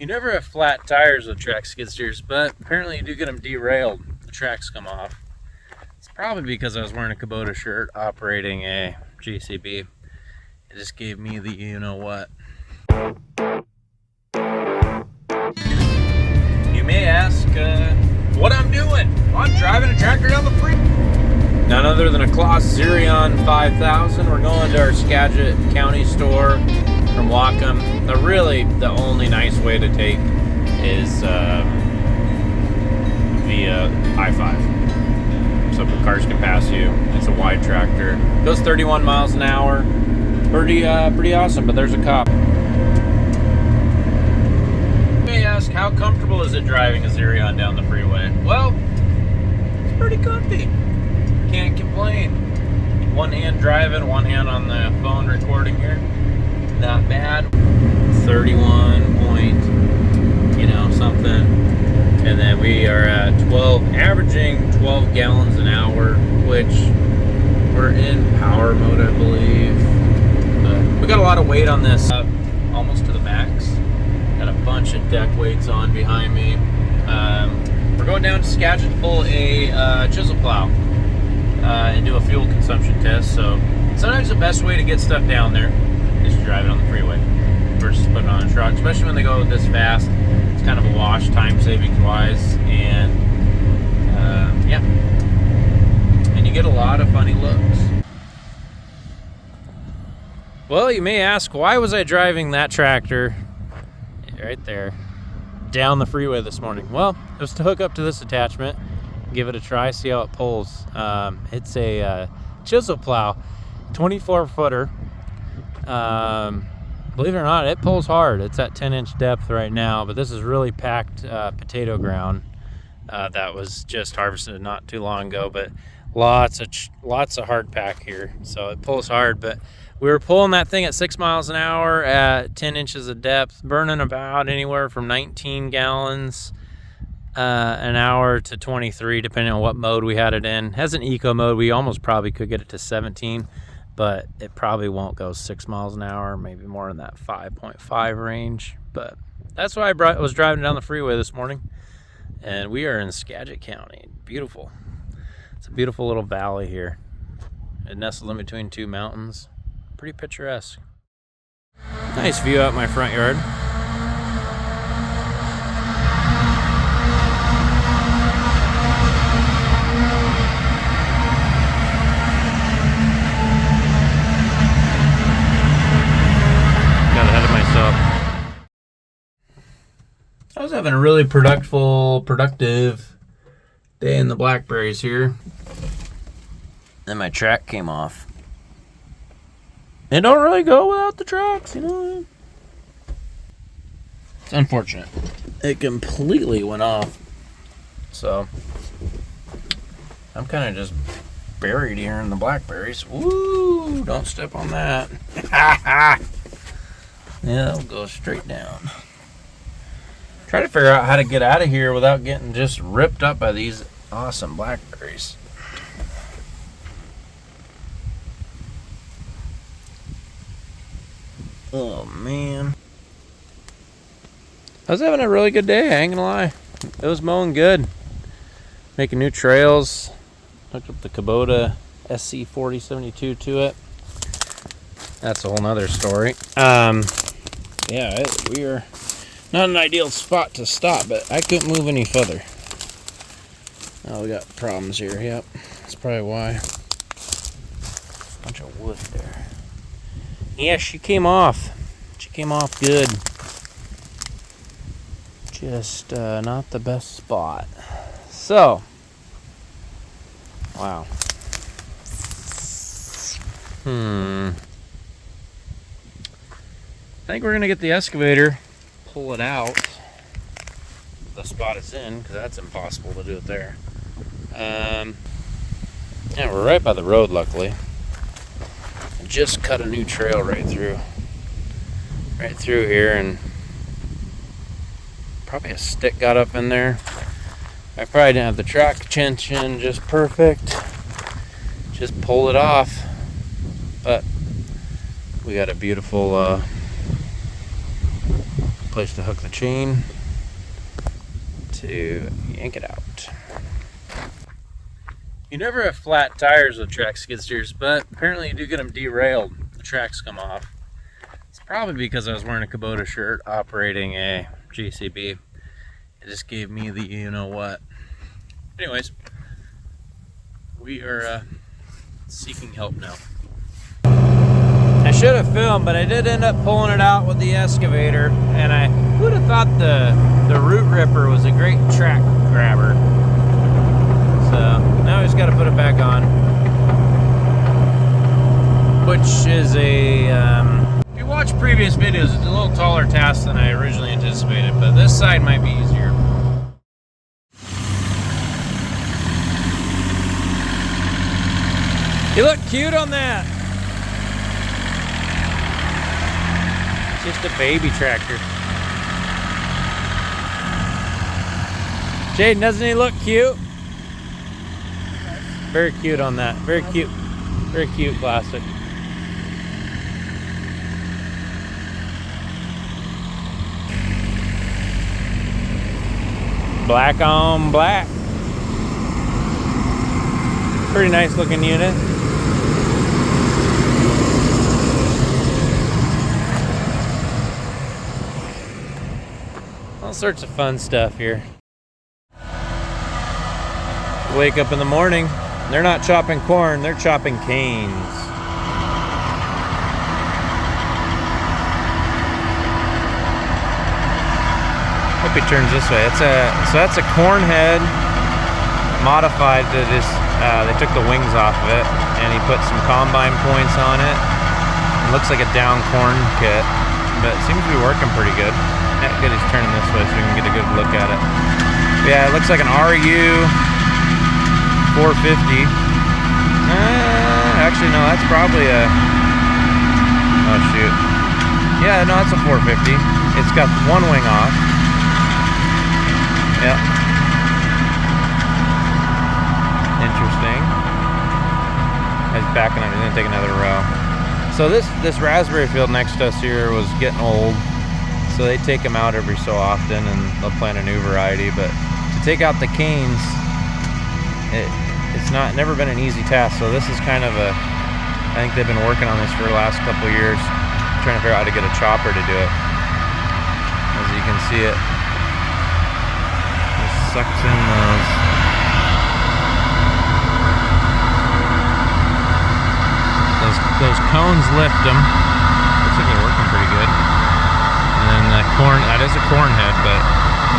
You never have flat tires with track skid steers, but apparently you do get them derailed. The tracks come off. It's probably because I was wearing a Kubota shirt operating a GCB. It just gave me the you-know-what. You may ask what I'm doing. Well, I'm driving a tractor down the freeway. None other than a Claas Xerion 5000. We're going to our Skagit County store from Wacom. The only nice way to take is via I-5. So cars can pass you. It's a wide tractor. Goes 31 miles an hour. Pretty awesome, but there's a cop. You may ask, how comfortable is it driving a Xerion down the freeway? Well, it's pretty comfy. Can't complain. One hand driving, one hand on the phone recording here. Not bad. 31 point, something. And then we are at averaging 12 gallons an hour, which we're in power mode, I believe. We got a lot of weight on this, almost to the max. Got a bunch of deck weights on behind me. We're going down to Skagit to pull a chisel plow and do a fuel consumption test. So sometimes the best way to get stuff down there is to drive it on the freeway versus putting it on a truck, especially when they go this fast. It's kind of a wash, time savings wise, and yeah, and you get a lot of funny looks. Well, you may ask, why was I driving that tractor right there down the freeway this morning? Well, it was to hook up to this attachment, give it a try, see how it pulls. It's a chisel plow, 24-footer. Believe it or not, it pulls hard. It's at 10-inch depth right now, but this is really packed potato ground that was just harvested not too long ago, but lots of hard pack here, so it pulls hard. But we were pulling that thing at 6 miles an hour at 10 inches of depth, burning about anywhere from 19 gallons an hour to 23, depending on what mode we had it in. It has an eco mode. We almost probably could get it to 17, but it probably won't go 6 miles an hour, maybe more in that 5.5 range. But that's why I was driving down the freeway this morning, and we are in Skagit County. Beautiful. It's a beautiful little valley here. It nestles in between two mountains. Pretty picturesque. Nice view out my front yard. Got ahead of myself. I was having a really productive day in the blackberries here. Then my track came off. It don't really go without the tracks, It's unfortunate. It completely went off. So I'm kind of just buried here in the blackberries. Woo! Don't step on that. Yeah, it'll go straight down. Try to figure out how to get out of here without getting just ripped up by these awesome blackberries. Oh man, I was having a really good day, I ain't gonna lie. It was mowing good, making new trails. Hooked up the Kubota SC4072 to it. That's a whole nother story. Yeah, we are not an ideal spot to stop, but I couldn't move any further. Oh, we got problems here. Yep, that's probably why. Bunch of wood there. Yeah, she came off. She came off good. Just not the best spot. So, wow. I think we're gonna get the excavator, pull it out the spot it's in, because that's impossible to do it there. Yeah, we're right by the road, luckily. Just cut a new trail right through here, and probably a stick got up in there. I probably didn't have the track tension just perfect. Just pull it off, but we got a beautiful place to hook the chain to yank it out. You never have flat tires with track skid steers, but apparently you do get them derailed. The tracks come off. It's probably because I was wearing a Kubota shirt operating a JCB. It just gave me the you-know-what. Anyways, we are seeking help now. I should have filmed, but I did end up pulling it out with the excavator, and I would have thought the root ripper was a great track grabber. So now I just got to put it back on, which is a if you watch previous videos, it's a little taller task than I originally anticipated, but this side might be easier. You look cute on that. It's just a baby tractor. Jaden, doesn't he look cute? Very cute on that. Very cute. Very cute classic. Black on black. Pretty nice looking unit. All sorts of fun stuff here. Wake up in the morning, they're not chopping corn, they're chopping canes. Hope he turns this way. So that's a corn head modified to just, they took the wings off of it and he put some combine points on it. It looks like a down corn kit, but it seems to be working pretty good. Yeah, good, he's turning this way so we can get a good look at it. Yeah, it looks like an RU 450. Actually, no, that's probably a... Oh, shoot. Yeah, no, that's a 450. It's got one wing off. Yep. Interesting. He's backing up. He's going to take another row. So this raspberry field next to us here was getting old. So they take them out every so often and they'll plant a new variety. But to take out the canes, it's never been an easy task. So this is kind of a, I think they've been working on this for the last couple of years, trying to figure out how to get a chopper to do it. As you can see it sucks in those cones, lift them. Looks like they're working pretty good. And then the corn, that is a corn head, but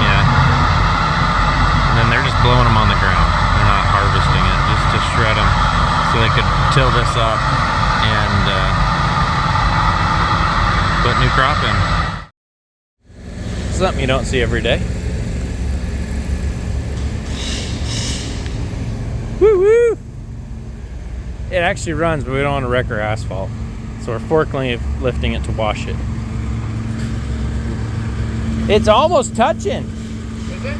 yeah. And then they're just blowing them on the ground. They're not harvesting it, just to shred them so they could till this up and put new crop in. Something you don't see every day. Woo woo! It actually runs, but we don't want to wreck our asphalt. So we're forklifting it to wash it. It's almost touching. Is it?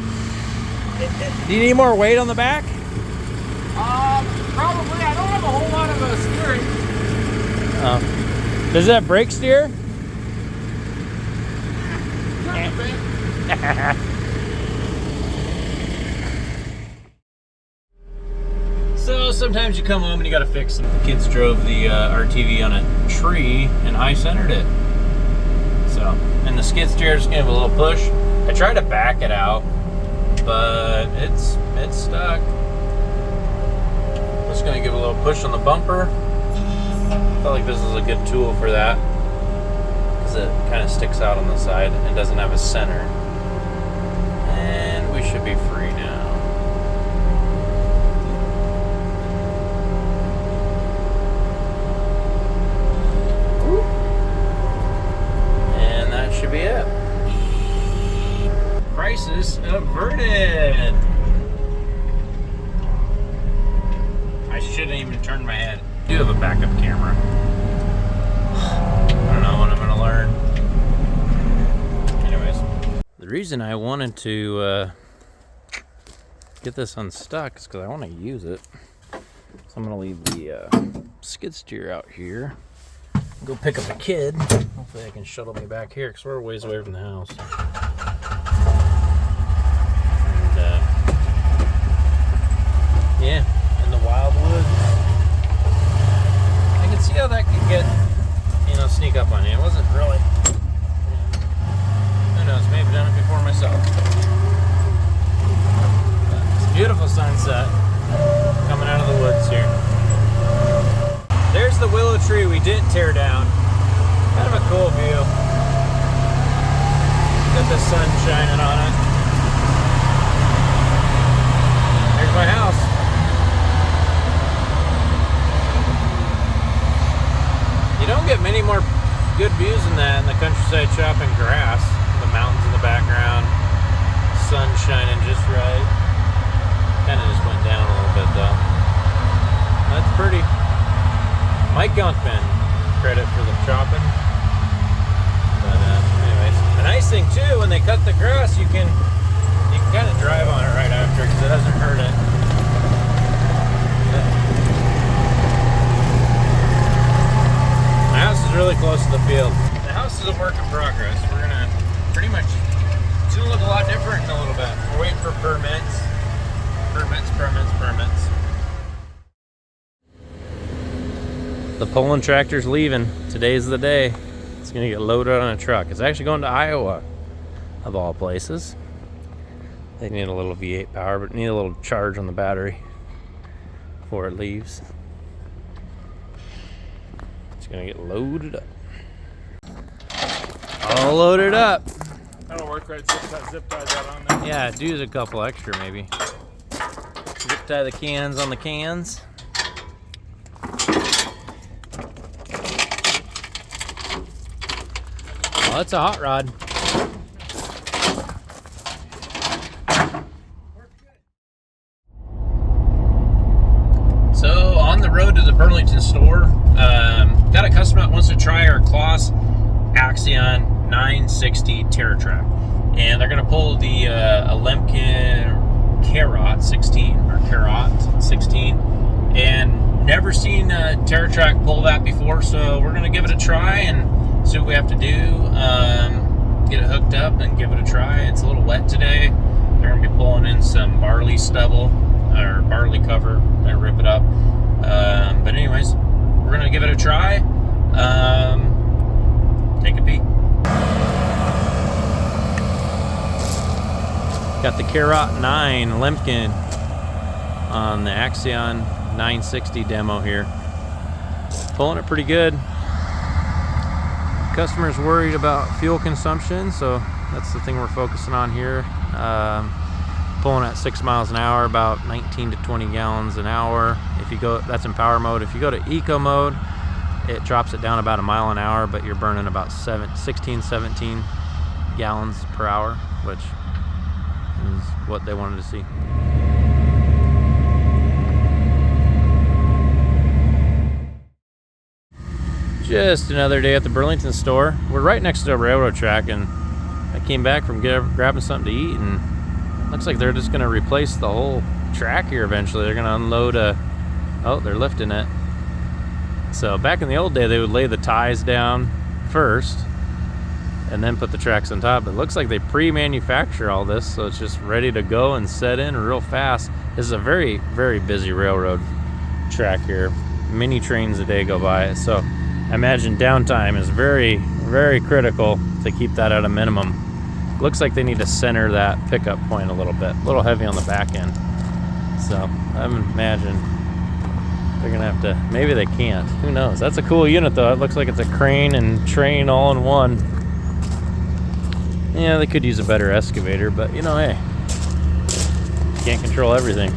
Do you need more weight on the back? Probably. I don't have a whole lot of steering. Does that brake steer? So sometimes you come home and you gotta fix them. The kids drove the RTV on a tree and I centered it. So, and the skid steer just gave a little push. I tried to back it out, but it's stuck. Just gonna give a little push on the bumper. I felt like this is a good tool for that because it kind of sticks out on the side and doesn't have a center. And we should be free now. And that should be it. Crisis averted. I shouldn't even turn my head. I do have a backup camera. I don't know when I'm gonna learn. Anyways, the reason I wanted to get this unstuck is because I want to use it. So I'm gonna leave the skid steer out here. Go pick up the kid. Hopefully they can shuttle me back here because we're a ways away from the house. And yeah, in the wild woods. I can see how that could get, sneak up on you. It wasn't really, who knows, maybe I've done it before myself. It's a beautiful sunset coming out of the woods here. There's the willow tree we didn't tear down. Kind of a cool view. Got the sun shining on it. There's my house. You don't get many more good views than that in the countryside chopping grass. The mountains in the background. Sun shining just right. Kind of just went down a little bit though. That's pretty. Mike Gunkman, credit for the chopping. But anyways, the nice thing too, when they cut the grass, you can kind of drive on it right after because it doesn't hurt it. My house is really close to the field. The house is a work in progress. We're gonna pretty much, it's gonna look a lot different in a little bit. We're waiting for permits. Permits. The pulling tractor's leaving. Today's the day. It's gonna get loaded on a truck. It's actually going to Iowa, of all places. They need a little V8 power, but need a little charge on the battery before it leaves. It's gonna get loaded up. All loaded up. That'll work, right? Zip tie that on there. Yeah, do a couple extra maybe. Zip tie the cans on the cans. Oh, that's a hot rod. So on the road to the Burlington store, got a customer that wants to try our Claas Axion 960 TerraTrack, and they're going to pull the Lemken Carrot 16 or Carrot 16, and never seen a TerraTrack pull that before, so we're going to give it a try and see what we have to do. Get it hooked up and give it a try. It's a little wet today. They're going to be pulling in some barley stubble or barley cover. They rip it up. But anyways, we're going to give it a try. Take a peek. Got the Carrot 9 Lemken on the Axion 960 demo here. Pulling it pretty good. Customer's worried about fuel consumption, so that's the thing we're focusing on here. Pulling at 6 miles an hour, about 19 to 20 gallons an hour. If you go, that's in power mode. If you go to eco mode, it drops it down about a mile an hour, but you're burning about 16, 17 gallons per hour, which is what they wanted to see. Just another day at the Burlington store. We're right next to a railroad track, and I came back from grabbing something to eat, and looks like they're just going to replace the whole track here eventually. They're going to unload oh, they're lifting it. So back in the old day, they would lay the ties down first and then put the tracks on top. It looks like they pre-manufacture all this, so it's just ready to go and set in real fast. This is a very, very busy railroad track here. Many trains a day go by it, so I imagine downtime is very, very critical to keep that at a minimum. Looks like they need to center that pickup point a little bit. A little heavy on the back end. So I imagine they're gonna have to, maybe they can't. Who knows? That's a cool unit though. It looks like it's a crane and train all in one. Yeah, they could use a better excavator, but you know, hey, can't control everything.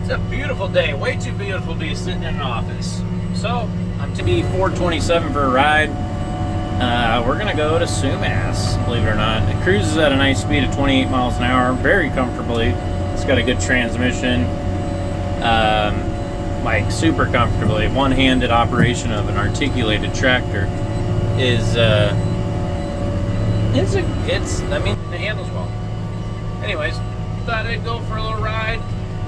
It's a beautiful day, way too beautiful to be sitting in an office. So I'm to be 427 for a ride. We're gonna go to Sumas, believe it or not. It cruises at a nice speed of 28 miles an hour, very comfortably. It's got a good transmission, like super comfortably. One-handed operation of an articulated tractor is, I mean, it handles well. Anyways, thought I'd go for a little ride.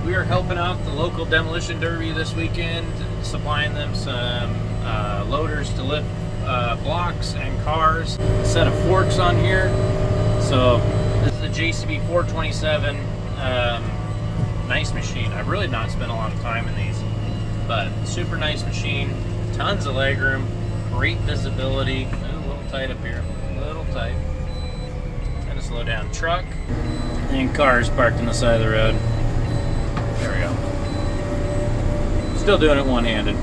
We are helping out the local demolition derby this weekend supplying them some loaders to lift blocks and cars. A set of forks on here. So this is a JCB 427. Nice machine. I've really not spent a lot of time in these, but super nice machine. Tons of legroom, great visibility. Ooh, a little tight up here, a little tight. Kind of slow down. Truck and cars parked on the side of the road. There we go. Still doing it one-handed.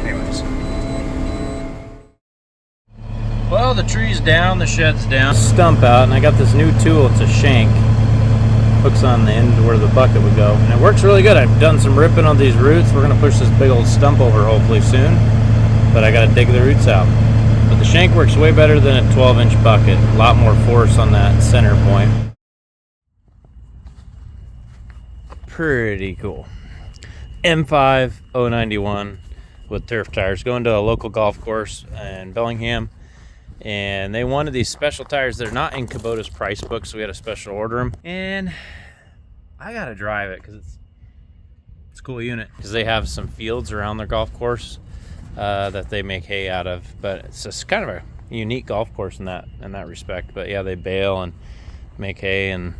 Anyways. Well, the tree's down, the shed's down. Stump out, and I got this new tool. It's a shank. Hooks on the end where the bucket would go, and it works really good. I've done some ripping on these roots. We're gonna push this big old stump over hopefully soon, but I gotta dig the roots out. But the shank works way better than a 12-inch bucket. A lot more force on that center point. Pretty cool. M5-091 with turf tires. Going to a local golf course in Bellingham, and they wanted these special tires. They're not in Kubota's price book, so we had to special order them. And I gotta drive it because it's a cool unit. Because they have some fields around their golf course that they make hay out of. But it's just kind of a unique golf course in that respect. But yeah, they bale and make hay, and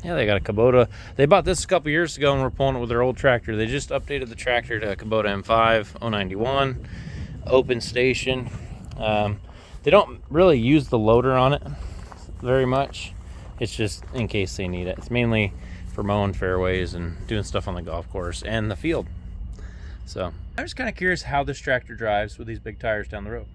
yeah, they got a Kubota. They bought this a couple years ago and were pulling it with their old tractor. They just updated the tractor to a Kubota M5-091, open station. They don't really use the loader on it very much. It's just in case they need it. It's mainly for mowing fairways and doing stuff on the golf course and the field. So I'm just kind of curious how this tractor drives with these big tires down the road.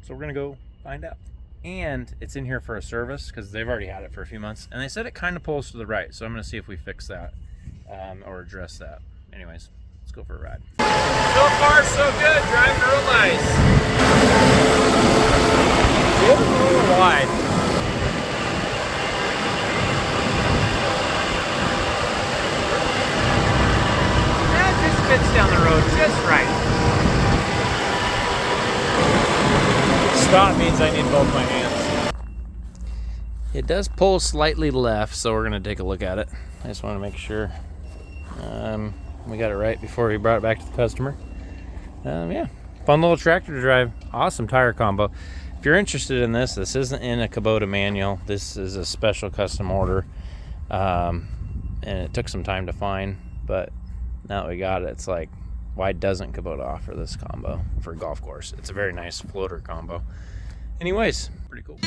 So we're gonna go find out. And it's in here for a service because they've already had it for a few months, and they said it kind of pulls to the right. So I'm gonna see if we fix that or address that. Anyways, let's go for a ride. So far, so good. Driving real nice. A little wide. That just fits down the road just right. Stop means I need both my hands. It does pull slightly left, so we're gonna take a look at it. I just want to make sure we got it right before we brought it back to the customer. Yeah, fun little tractor to drive. Awesome tire combo. If you're interested in this, this isn't in a Kubota manual. This is a special custom order, and it took some time to find, but now that we got it, it's like, why doesn't Kubota offer this combo for a golf course? It's a very nice floater combo. Anyways, pretty cool.